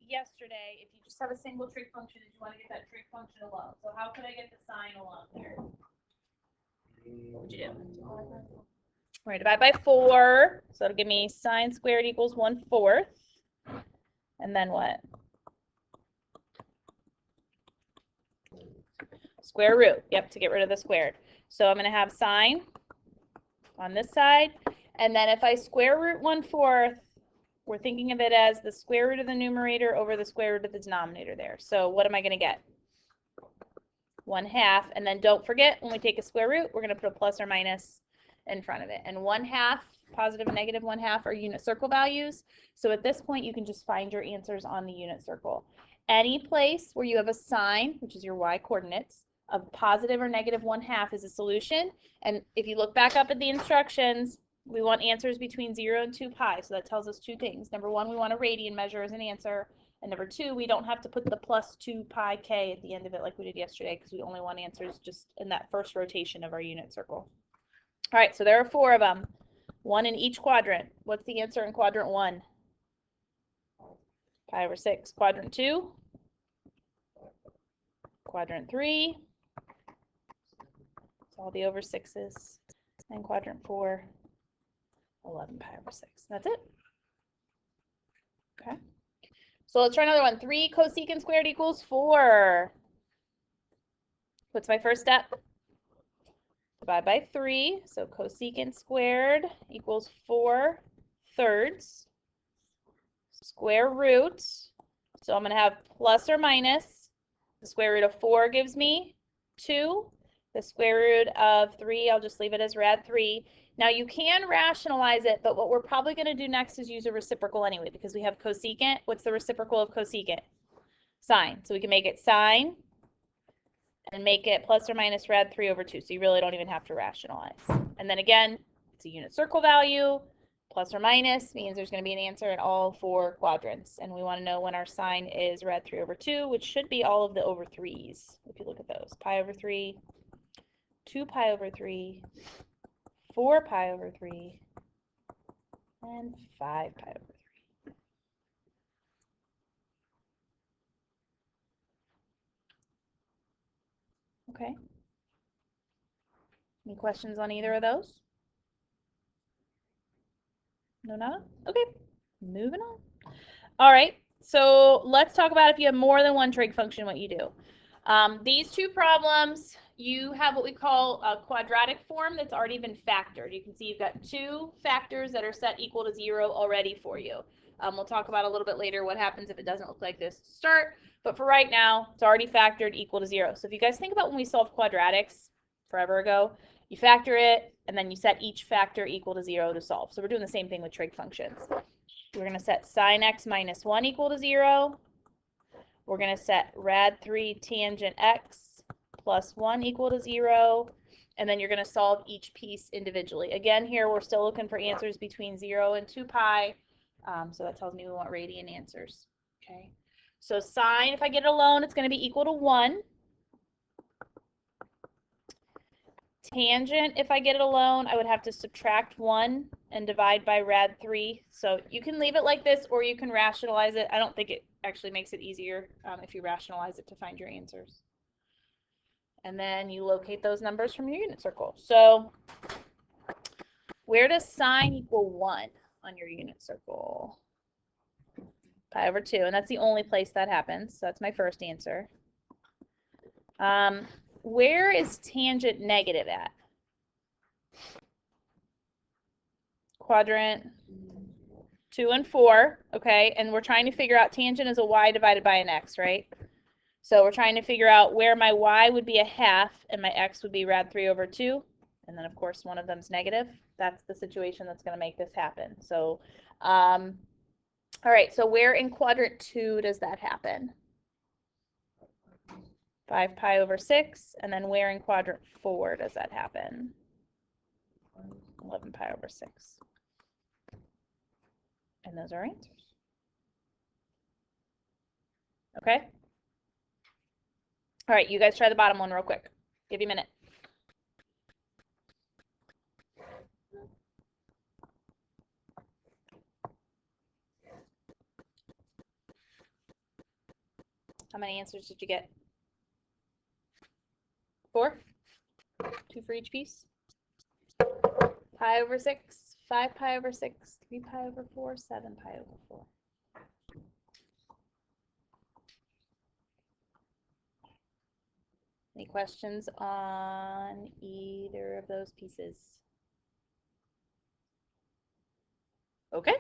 yesterday, if you just have a single trig function, did you want to get that trig function alone? So how could I get the sign alone here? What would you do? We're going to divide by 4. So it'll give me sine squared equals 1/4. And then what? Square root. Yep, to get rid of the squared. So I'm going to have sine on this side. And then if I square root 1/4, we're thinking of it as the square root of the numerator over the square root of the denominator there. So what am I going to get? 1/2. And then don't forget, when we take a square root, we're going to put a plus or minus in front of it. And 1/2, positive and negative 1/2 are unit circle values. So at this point, you can just find your answers on the unit circle. Any place where you have a sign, which is your y coordinates, of positive or negative 1/2 is a solution. And if you look back up at the instructions, we want answers between 0 and 2 pi. So that tells us 2 things. Number 1, we want a radian measure as an answer. And number 2, we don't have to put the plus 2 pi k at the end of it like we did yesterday, because we only want answers just in that first rotation of our unit circle. All right, so there are 4 of them, 1 in each quadrant. What's the answer in quadrant 1? Pi over 6. Quadrant 2? Quadrant 3? It's all the over 6s. And quadrant 4, 11 pi over 6. That's it. Okay. So let's try another one. 3 cosecant squared equals 4. What's my first step? Divide by 3. So cosecant squared equals 4/3. Square root. So I'm going to have plus or minus. The square root of 4 gives me 2. The square root of 3, I'll just leave it as rad 3. Now you can rationalize it, but what we're probably going to do next is use a reciprocal anyway, because we have cosecant. What's the reciprocal of cosecant? Sine. So we can make it sine and make it plus or minus rad 3 over 2. So you really don't even have to rationalize. And then again, it's a unit circle value. Plus or minus means there's going to be an answer in all 4 quadrants. And we want to know when our sign is rad 3 over 2, which should be all of the over 3's. If you look at those, pi over 3, 2 pi over 3, 4 pi over 3, and 5 pi over 3. Okay. Any questions on either of those? No, nada? Okay. Moving on. All right. So let's talk about if you have more than one trig function, what you do. These 2 problems, you have what we call a quadratic form that's already been factored. You can see you've got 2 factors that are set equal to 0 already for you. We'll talk about a little bit later what happens if it doesn't look like this to start. But for right now, it's already factored equal to 0. So if you guys think about when we solved quadratics forever ago, you factor it, and then you set each factor equal to 0 to solve. So we're doing the same thing with trig functions. We're going to set sine x minus 1 equal to 0. We're going to set rad 3 tangent x plus 1 equal to 0. And then you're going to solve each piece individually. Again, here we're still looking for answers between 0 and 2 pi. So that tells me we want radian answers. Okay. So sine, if I get it alone, it's going to be equal to 1. Tangent, if I get it alone, I would have to subtract 1 and divide by rad 3. So you can leave it like this, or you can rationalize it. I don't think it actually makes it easier if you rationalize it to find your answers. And then you locate those numbers from your unit circle. So where does sine equal 1 on your unit circle? Pi over 2, and that's the only place that happens. So that's my first answer. Where is tangent negative at? Quadrant 2 and 4, okay? And we're trying to figure out tangent is a y divided by an x, right? So we're trying to figure out where my y would be a half and my x would be rad 3 over 2. And then, of course, one of them's negative. That's the situation that's going to make this happen. So, all right, so where in quadrant 2 does that happen? 5 pi over 6. And then where in quadrant 4 does that happen? 11 pi over 6. And those are answers. Okay? All right, you guys try the bottom one real quick. Give you a minute. How many answers did you get? 4? 2 for each piece? Pi over 6, 5 pi over 6, 3 pi over 4, 7 pi over 4. Any questions on either of those pieces? Okay.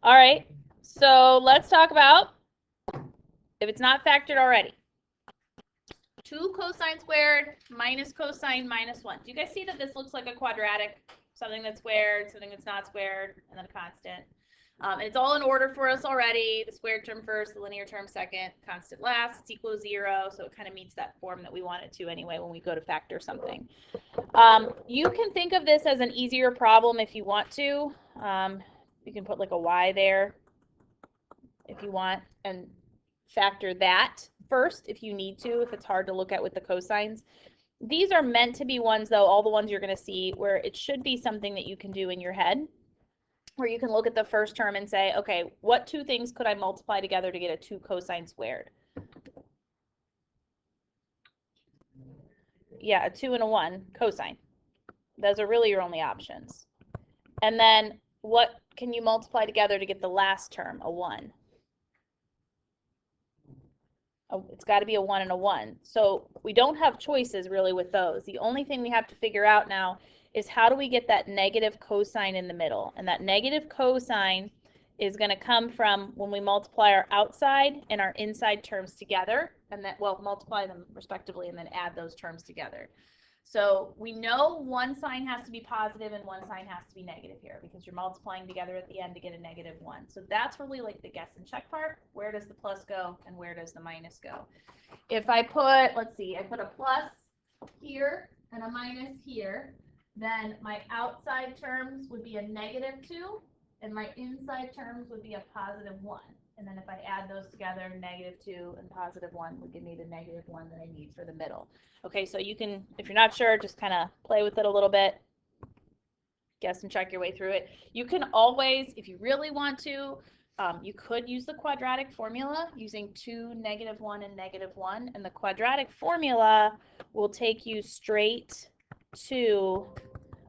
All right. So let's talk about, if it's not factored already, 2 cosine squared minus cosine minus 1. Do you guys see that this looks like a quadratic? Something that's squared, something that's not squared, and then a constant. And it's all in order for us already. The squared term first, the linear term second, constant last. It's equal to 0, so it kind of meets that form that we want it to anyway when we go to factor something. You can think of this as an easier problem if you want to. You can put like a y there if you want, and factor that first if you need to, if it's hard to look at with the cosines. These are meant to be ones, though, all the ones you're going to see, where it should be something that you can do in your head, where you can look at the first term and say, okay, what 2 things could I multiply together to get a 2 cosine squared? Yeah, a 2 and a 1 cosine. Those are really your only options. And then what can you multiply together to get the last term, a 1? Oh, it's got to be a 1 and a 1. So we don't have choices really with those. The only thing we have to figure out now is how do we get that negative cosine in the middle? And that negative cosine is going to come from when we multiply our outside and our inside terms together, and that, well, multiply them respectively and then add those terms together. So we know one sign has to be positive and one sign has to be negative here because you're multiplying together at the end to get a negative 1. So that's really like the guess and check part. Where does the plus go and where does the minus go? If I put, let's see, I put a plus here and a minus here, then my outside terms would be a negative 2 and my inside terms would be a positive 1. And then if I add those together, negative 2 and positive 1 would give me the negative 1 that I need for the middle. Okay, so you can, if you're not sure, just kind of play with it a little bit, guess and check your way through it. You can always, if you really want to, you could use the quadratic formula using 2, -1, and -1. And the quadratic formula will take you straight to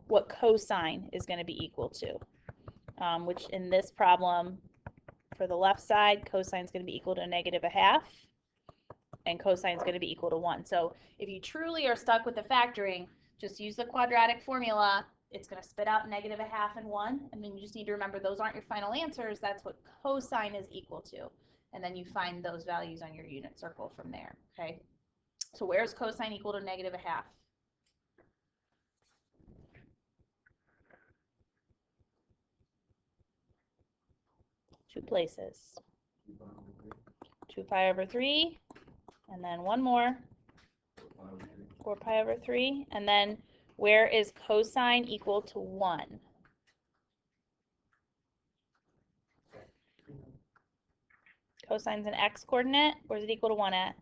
what cosine is going to be equal to, which in this problem, for the left side, cosine is going to be equal to -1/2. And cosine is going to be equal to 1. So if you truly are stuck with the factoring, just use the quadratic formula. It's going to spit out -1/2 and 1. And then you just need to remember those aren't your final answers. That's what cosine is equal to. And then you find those values on your unit circle from there. Okay. So where is cosine equal to -1/2? Two places. 2 pi over 3. And then one more. 4 pi over 3. And then where is cosine equal to 1? Cosine's an x coordinate. Where's it equal to 1 at?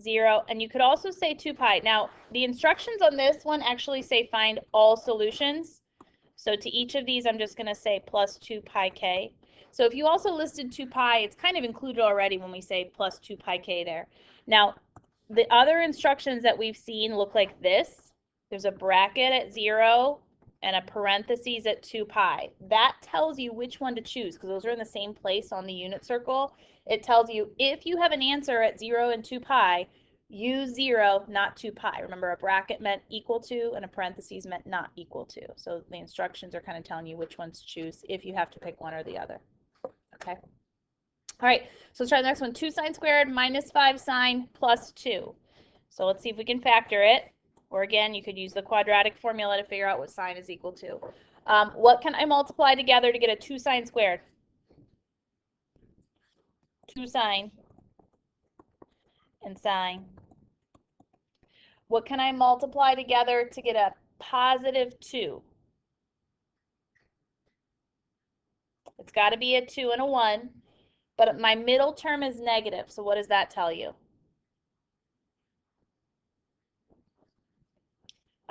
0. And you could also say 2 pi. Now, the instructions on this one actually say find all solutions. So to each of these, I'm just going to say plus 2 pi k. So if you also listed 2 pi, it's kind of included already when we say plus 2 pi k there. Now, the other instructions that we've seen look like this. There's a bracket at 0 and a parentheses at 2 pi. That tells you which one to choose because those are in the same place on the unit circle. It tells you if you have an answer at 0 and 2 pi, use 0, not 2 pi. Remember, a bracket meant equal to and a parentheses meant not equal to. So the instructions are kind of telling you which ones to choose if you have to pick one or the other. Okay. All right, so let's try the next one. 2 sine squared minus 5 sine plus 2. So let's see if we can factor it. Or again, you could use the quadratic formula to figure out what sine is equal to. What can I multiply together to get a 2 sine squared? 2 sine and sine. What can I multiply together to get a positive 2? It's got to be a 2 and a 1, but my middle term is negative, so what does that tell you?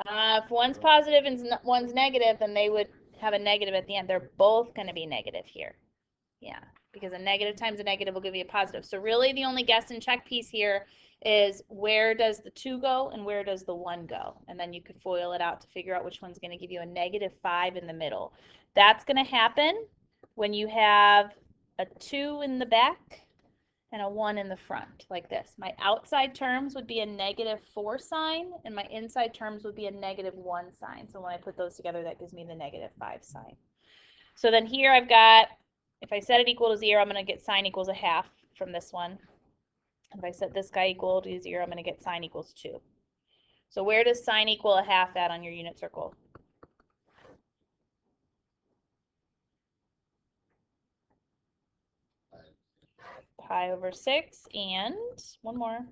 If one's positive and one's negative, then they would have a negative at the end. They're both going to be negative here. Yeah. because a negative times a negative will give you a positive. So really the only guess and check piece here is where does the 2 go and where does the 1 go? And then you could FOIL it out to figure out which one's going to give you a -5 in the middle. That's going to happen when you have a 2 in the back and a 1 in the front, like this. My outside terms would be a -4 sign, and my inside terms would be a -1 sign. So when I put those together, that gives me the -5 sign. So then here I've got, if I set it equal to 0, I'm going to get sine equals 1/2 from this one. If I set this guy equal to 0, I'm going to get sine equals 2. So where does sine equal 1/2 at on your unit circle? Pi over 6 and one more.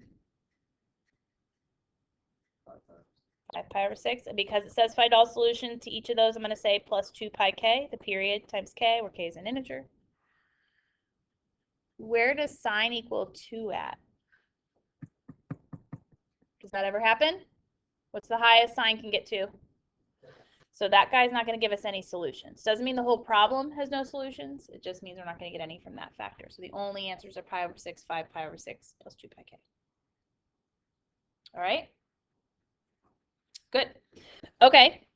5 pi over 6. And because it says find all solutions to each of those, I'm going to say plus 2 pi k, the period, times k, where k is an integer. Where does sine equal 2 at? Does that ever happen? What's the highest sine can get to? So that guy's not going to give us any solutions. Doesn't mean the whole problem has no solutions. It just means we're not going to get any from that factor. So the only answers are pi over 6, 5 pi over 6, plus 2 pi k. All right? Good. Okay.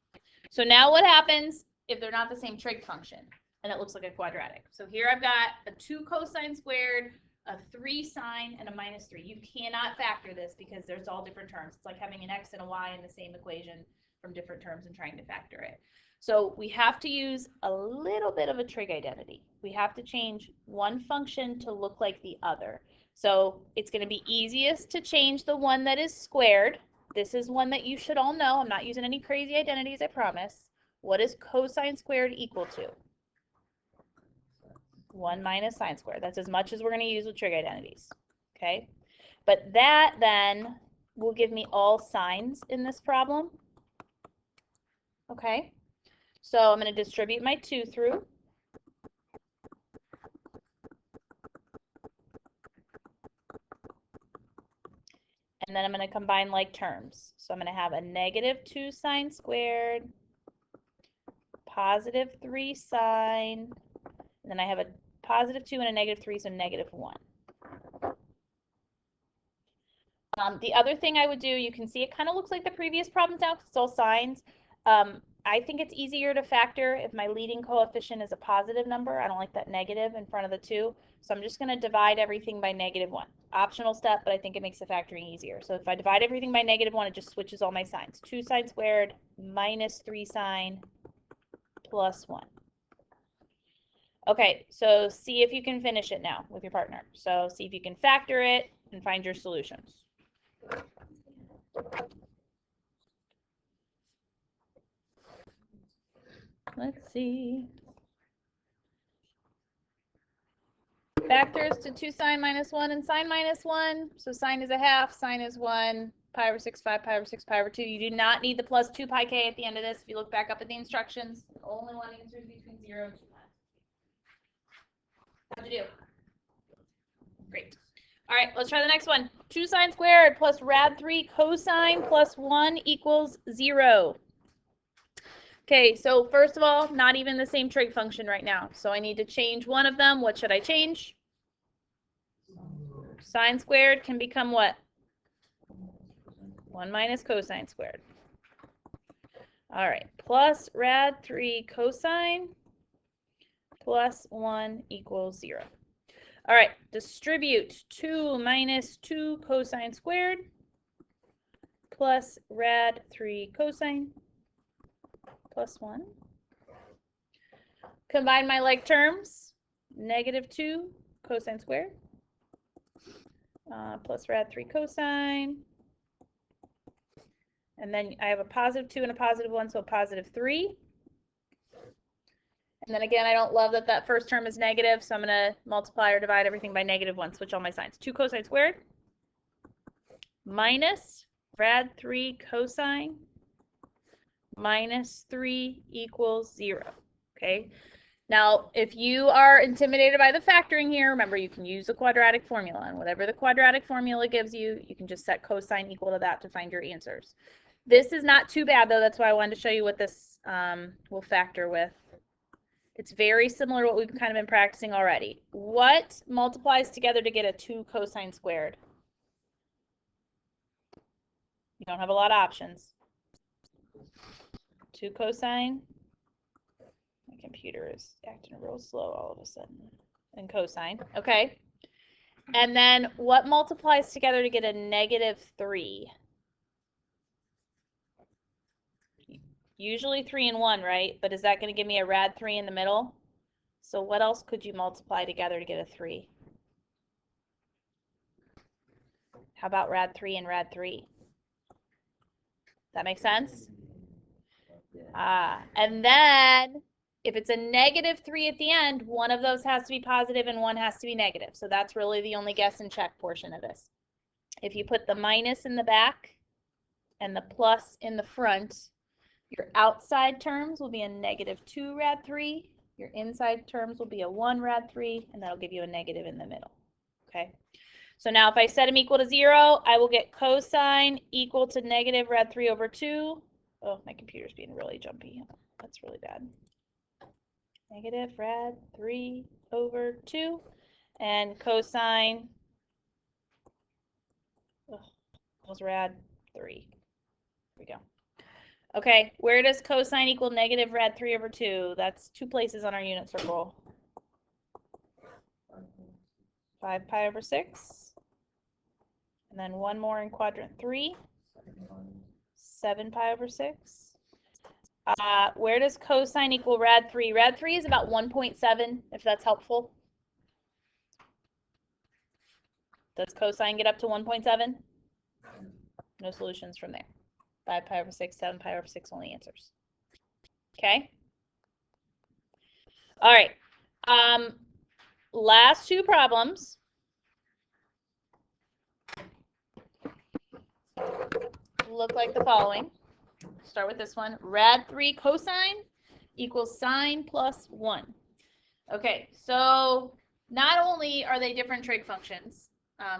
So now what happens if they're not the same trig function and it looks like a quadratic? So here I've got a 2 cosine squared, a 3 sine, and a -3. You cannot factor this because there's all different terms. It's like having an x and a y in the same equation from different terms and trying to factor it. So we have to use a little bit of a trig identity. We have to change one function to look like the other. So it's going to be easiest to change the one that is squared. This is one that you should all know. I'm not using any crazy identities, I promise. What is cosine squared equal to? 1 minus sine squared. That's as much as we're going to use with trig identities. Okay? But that then will give me all sines in this problem. Okay? So I'm going to distribute my 2 through. And then I'm going to combine like terms. So I'm going to have a -2 sine squared, +3 sine, and then I have a +2 and a -3, so -1. The other thing I would do, you can see it kind of looks like the previous problems now because it's all sines. I think it's easier to factor if my leading coefficient is a positive number. I don't like that negative in front of the 2. So I'm just going to divide everything by -1. Optional step, but I think it makes the factoring easier. So if I divide everything by -1, it just switches all my signs. 2 sine squared -3 sine plus 1. Okay, so see if you can finish it now with your partner. So see if you can factor it and find your solutions. Let's see. Factors to 2 sine minus 1 and sine minus 1. So sine is 1/2, sine is 1, pi over 6, 5, pi over 6, pi over 2. You do not need the plus 2 pi k at the end of this. If you look back up at the instructions, only one answer is between 0 and 2. How'd you do? Great. All right, let's try the next one. 2 sine squared plus rad 3 cosine plus 1 equals 0. Okay, so first of all, not even the same trig function right now. So I need to change one of them. What should I change? Sine squared can become what? 1 minus cosine squared. All right, plus rad 3 cosine plus 1 equals 0. All right, distribute 2 minus 2 cosine squared plus rad 3 cosine plus 1. Combine my like terms, -2 cosine squared plus rad 3 cosine. And then I have a +2 and a +1, so a +3. And then again, I don't love that that first term is negative, so I'm going to multiply or divide everything by -1, switch all my signs. 2 cosine squared minus rad 3 cosine minus 3 equals 0. Okay. Now, if you are intimidated by the factoring here, remember you can use the quadratic formula, and whatever the quadratic formula gives you, you can just set cosine equal to that to find your answers. This is not too bad though. That's why I wanted to show you what this will factor with. It's very similar to what we've kind of been practicing already. What multiplies together to get a 2 cosine squared? You don't have a lot of options. 2 cosine. My computer is acting real slow all of a sudden. And cosine. Okay. And then what multiplies together to get a -3? Usually 3 and 1, right? But is that going to give me a rad 3 in the middle? So what else could you multiply together to get a 3? How about rad 3 and rad 3? That make sense? And then if it's a -3 at the end, one of those has to be positive and one has to be negative. So that's really the only guess and check portion of this. If you put the minus in the back and the plus in the front, your outside terms will be a -2 rad 3. Your inside terms will be a 1 rad 3, and that'll give you a negative in the middle. Okay. So now if I set them equal to 0, I will get cosine equal to negative rad 3 over 2. Oh, my computer's being really jumpy. That's really bad. Negative rad 3 over 2. And cosine was rad 3. There we go. Okay, where does cosine equal negative rad 3 over 2? That's 2 places on our unit circle. 5 pi over 6. And then one more in quadrant 3. 7 pi over 6. Where does cosine equal rad 3? Rad 3 is about 1.7, if that's helpful. Does cosine get up to 1.7? No solutions from there. 5 pi over 6, 7 pi over 6 only answers. Okay? All right. Last 2 problems. Look like the following. Start with this one. Rad 3 cosine equals sine plus 1. Okay, so not only are they different trig functions,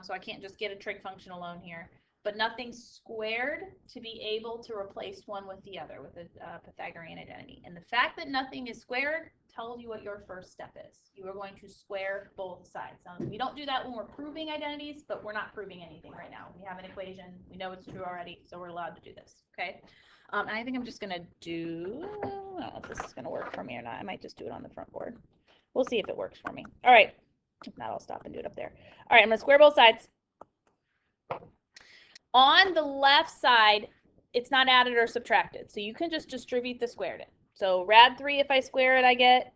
so I can't just get a trig function alone here, but nothing's squared to be able to replace one with the other with a Pythagorean identity. And the fact that nothing is squared tells you what your first step is. You are going to square both sides. We don't do that when we're proving identities, but we're not proving anything right now. We have an equation. We know it's true already, so we're allowed to do this, okay? And I think I'm just going to do, I don't know if this is going to work for me or not. I might just do it on the front board. We'll see if it works for me. All right. If not, I'll stop and do it up there. All right, I'm going to square both sides. On the left side, it's not added or subtracted, so you can just distribute the squared in. So rad 3, if I square it, I get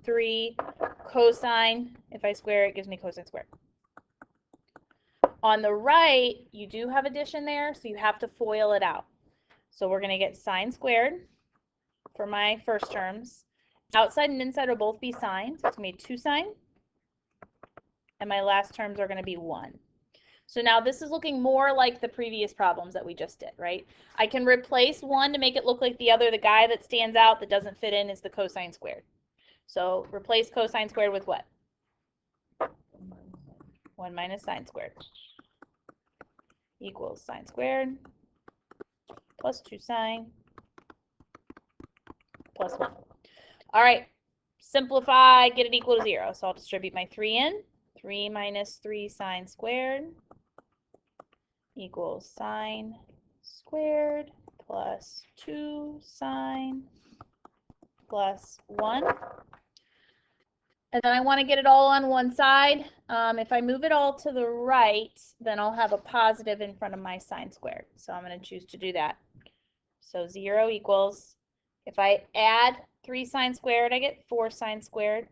3. Cosine, if I square it, gives me cosine squared. On the right, you do have addition there, so you have to FOIL it out. So we're going to get sine squared for my first terms. Outside and inside will both be sine, so it's going to be 2 sine. And my last terms are going to be 1. So now this is looking more like the previous problems that we just did, right? I can replace one to make it look like the other. The guy that stands out that doesn't fit in is the cosine squared. So replace cosine squared with what? 1 minus sine squared equals sine squared plus 2 sine plus 1. All right, simplify, get it equal to 0. So I'll distribute my 3 in. 3 minus 3 sine squared equals sine squared plus 2 sine plus 1. And then I want to get it all on one side. If I move it all to the right, then I'll have a positive in front of my sine squared. So I'm going to choose to do that. So 0 equals, if I add 3 sine squared, I get 4 sine squared.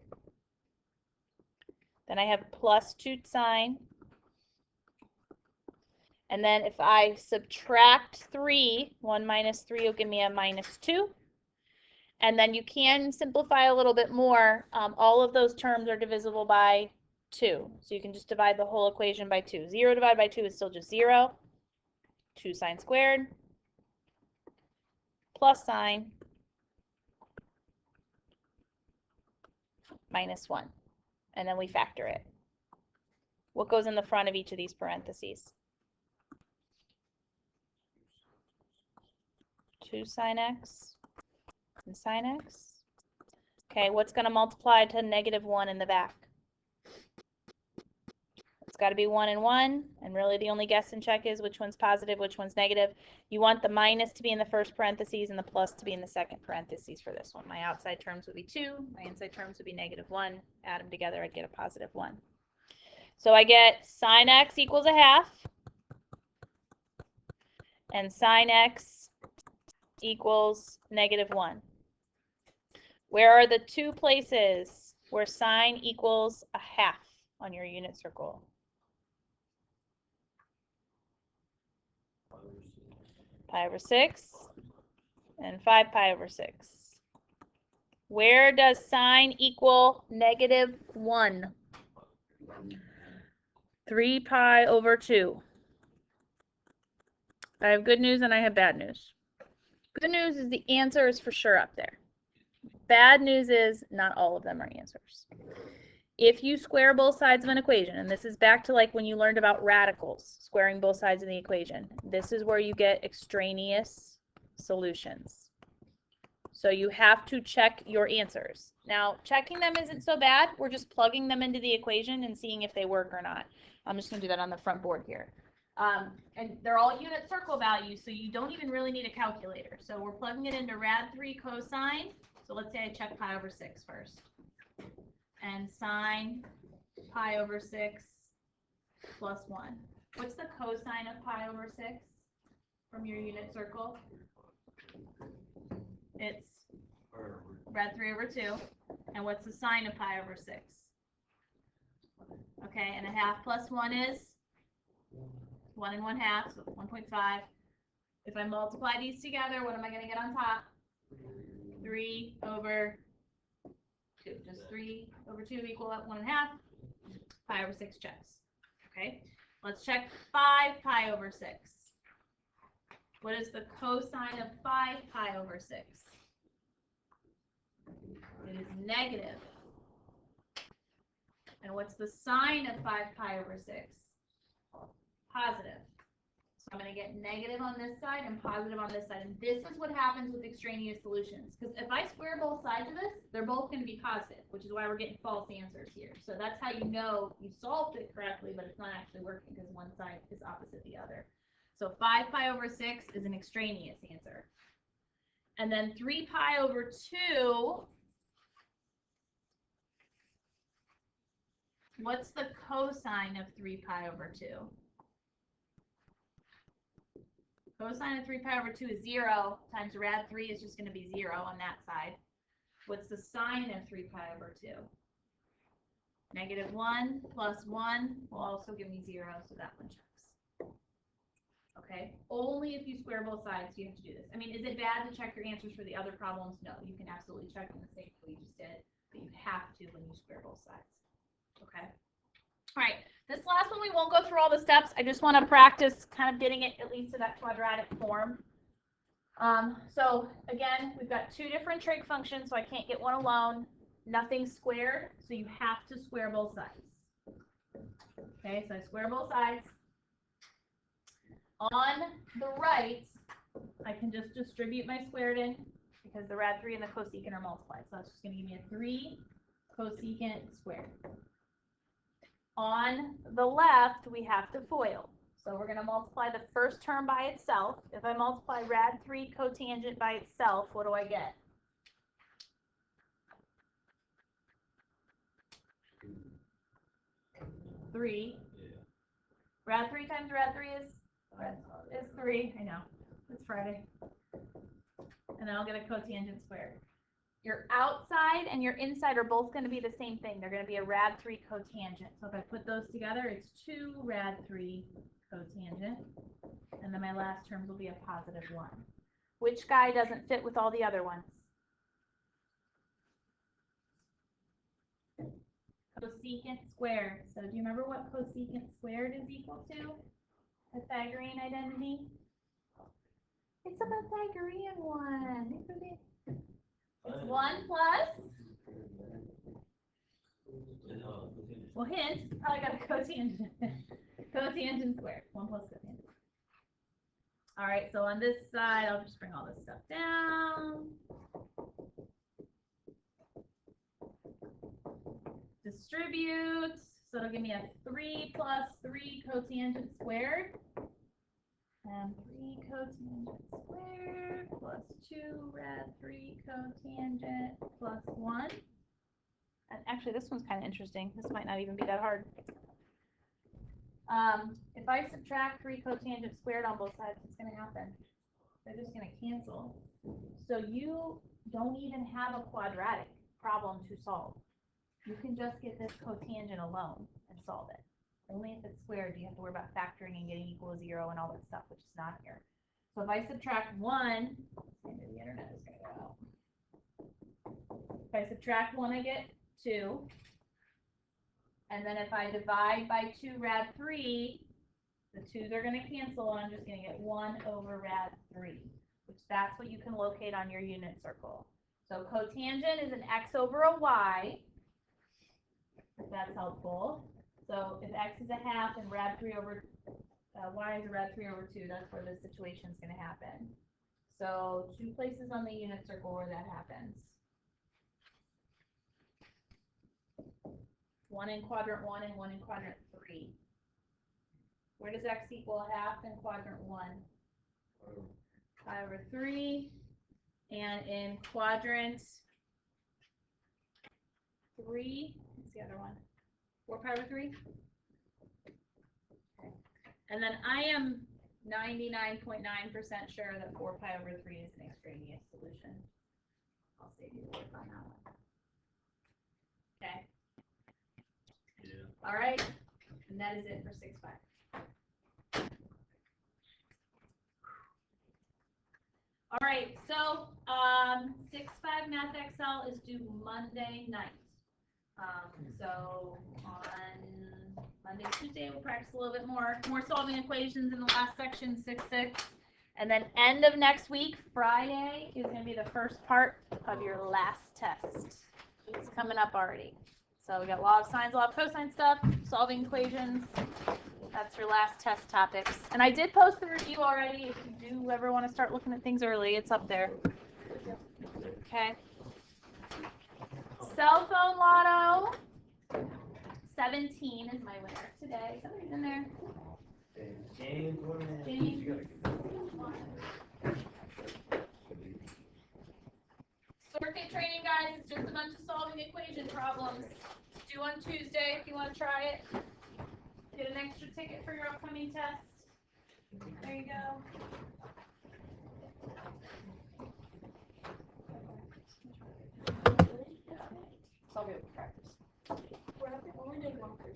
Then I have plus 2 sine. And then if I subtract 3, 1 minus 3 will give me a minus 2. And then you can simplify a little bit more. All of those terms are divisible by 2. So you can just divide the whole equation by 2. 0 divided by 2 is still just 0. 2 sine squared plus sine minus 1. And then we factor it. What goes in the front of each of these parentheses? 2 sine x and sine x. Okay, what's going to multiply to -1 in the back? It's got to be 1 and 1, and really the only guess and check is which one's positive, which one's negative. You want the minus to be in the first parentheses and the plus to be in the second parentheses for this one. My outside terms would be 2, my inside terms would be -1. Add them together, I'd get a +1. So I get sine x equals 1/2, and sine x equals -1. Where are the two places where sine equals 1/2 on your unit circle? Pi over 6 and 5 pi over 6. Where does sine equal -1? 3 pi over 2. I have good news and I have bad news. Good news is the answer is for sure up there. Bad news is not all of them are answers. If you square both sides of an equation, and this is back to like when you learned about radicals, squaring both sides of the equation, this is where you get extraneous solutions. So you have to check your answers. Now, checking them isn't so bad. We're just plugging them into the equation and seeing if they work or not. I'm just going to do that on the front board here. And they're all unit circle values, so you don't even really need a calculator. So we're plugging it into rad 3 cosine. So let's say I check pi over 6 first. And sine pi over 6 plus 1. What's the cosine of pi over 6 from your unit circle? It's rad 3 over 2. And what's the sine of pi over 6? Okay, and 1/2 plus 1 is 1 and 1/2, so 1.5. If I multiply these together, what am I going to get on top? 3 over 2. Does 3 over 2 equal up 1.5? Pi over 6 checks. Okay, let's check 5 pi over 6. What is the cosine of 5 pi over 6? It is negative. And what's the sine of 5 pi over 6? Positive. So I'm going to get negative on this side and positive on this side. And this is what happens with extraneous solutions. Because if I square both sides of this, they're both going to be positive, which is why we're getting false answers here. So that's how you know you solved it correctly, but it's not actually working because one side is opposite the other. So 5 pi over 6 is an extraneous answer. And then 3 pi over 2, what's the cosine of 3 pi over 2? Cosine of 3 pi over 2 is 0 times rad 3 is just going to be 0 on that side. What's the sine of 3 pi over 2? -1 plus 1 will also give me 0, so that one checks. Okay, only if you square both sides do you have to do this. I mean, is it bad to check your answers for the other problems? No, you can absolutely check them the same way you just did, but you have to when you square both sides. Okay. All right, this last one we won't go through all the steps. I just want to practice kind of getting it at least to that quadratic form. So again, we've got two different trig functions, so I can't get one alone. Nothing squared, so you have to square both sides. Okay, so I square both sides. On the right, I can just distribute my squared in because the rad 3 and the cosecant are multiplied. So that's just going to give me a 3 cosecant squared. On the left, we have to FOIL. So we're going to multiply the first term by itself. If I multiply rad 3 cotangent by itself, what do I get? Three. Rad 3 times rad 3 is 3. I know. It's Friday. And then I'll get a cotangent squared. Your outside and your inside are both going to be the same thing. They're going to be a rad 3 cotangent. So if I put those together, it's 2 rad 3 cotangent. And then my last terms will be a +1. Which guy doesn't fit with all the other ones? Cosecant squared. So do you remember what cosecant squared is equal to? Pythagorean identity? It's a Pythagorean one. It's 1 plus. Well, hint, you probably got a cotangent. Cotangent squared. 1 plus cotangent. All right, so on this side, I'll just bring all this stuff down. distribute. So it'll give me a 3 plus 3 cotangent squared. And 3 cotangent squared plus 2 rad 3 cotangent plus 1. And actually, this one's kind of interesting. This might not even be that hard. If I subtract 3 cotangent squared on both sides, what's going to happen? They're just going to cancel. So you don't even have a quadratic problem to solve. You can just get this cotangent alone and solve it. Only if it's squared do you have to worry about factoring and getting equal to 0 and all that stuff, which is not here. So if I subtract 1, maybe the internet is going to go out. If I subtract 1, I get 2. And then if I divide by 2 rad 3, the 2's are going to cancel, and I'm just going to get 1 over rad 3, which that's what you can locate on your unit circle. So cotangent is an x over a y, if that's helpful. So if x is a half and rad 3 over y is a rad 3 over 2, that's where this situation is going to happen. So 2 places on the unit circle where that happens. One in quadrant 1 and one in quadrant 3. Where does x equal a half in quadrant 1? Pi over 3. And in quadrant 3, what's the other one? 4 pi over 3. Okay. And then I am 99.9% sure that 4 pi over 3 is an extraneous solution. I'll save you the work on that one. Okay. Yeah. All right. And that is it for 6-5. All right, so 6-5 Math Excel is due Monday night. So on Monday, Tuesday, we'll practice a little bit more solving equations in the last section, 6-6. And then end of next week, Friday, is going to be the first part of your last test. It's coming up already. So we got law of sines, law of cosine stuff, solving equations. That's your last test topics. And I did post the review already. If you do ever want to start looking at things early, it's up there. Okay. Cell phone lotto. 17 is my winner today. Somebody's in there. James. Circuit training, guys, is just a bunch of solving equation problems. It's due on Tuesday if you want to try it. Get an extra ticket for your upcoming test. There you go. So I'll be able to practice. We're not the only day walkers.